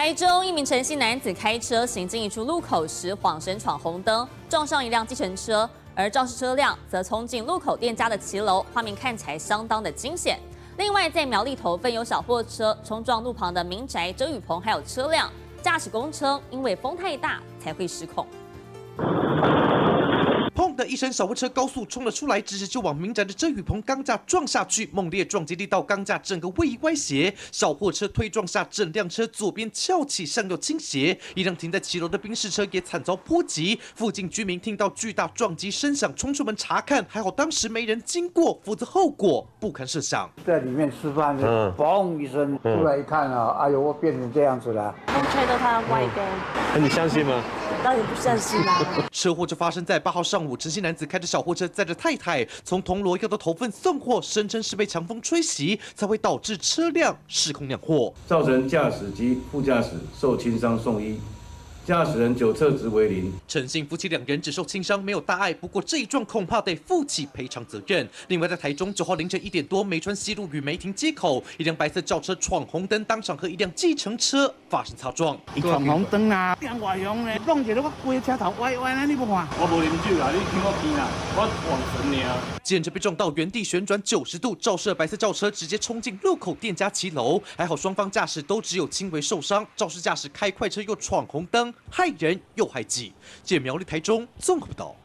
台中一名陈姓男子开车行经一处路口时，晃神闯红灯，撞上一辆计程车，而肇事车辆则冲进路口店家的骑楼，画面看起来相当的惊险。另外，在苗栗头份有小货车冲撞路旁的民宅遮雨棚，还有车辆，驾驶公称因为风太大才会失控。 砰的一声，小货车高速冲了出来，直直就往民宅的遮雨棚钢架撞下去，猛烈撞击力道，钢架整个位移歪斜，小货车推撞下整辆车左边翘起，向右倾斜，一辆停在骑楼的宾士车也惨遭波及。附近居民听到巨大撞击声响，冲出门查看，还好当时没人经过，否则后果不堪设想。在里面吃饭，嘣一声出来一看啊，哎呦，我变成这样子了。风吹到他外边，那你相信吗？当然不相信啦。车祸就发生在8号上午，陈姓男子开着小货车载着太太从铜锣要到头份送货，声称是被强风吹袭，才会导致车辆失控酿祸，造成驾驶及副驾驶受轻伤送医。 驾驶人酒测值为0。陈姓夫妻2人只受轻伤，没有大碍。不过这一撞恐怕得负起赔偿责任。另外，在台中9号凌晨1点多，梅川西路与梅亭街口，一辆白色轿车闯红灯，当场和一辆计程车发生擦撞。伊闯红灯啊，变外向咧，撞一个我规车头歪歪，你不看？我无啉酒啦，你听我听啦，我往神尔。计程车被撞到原地旋转90度，照射白色轿车直接冲进路口店家骑楼，还好双方驾驶都只有轻微受伤。肇事驾驶开快车又闯红灯。 害人又害己。见苗栗台中综合报道。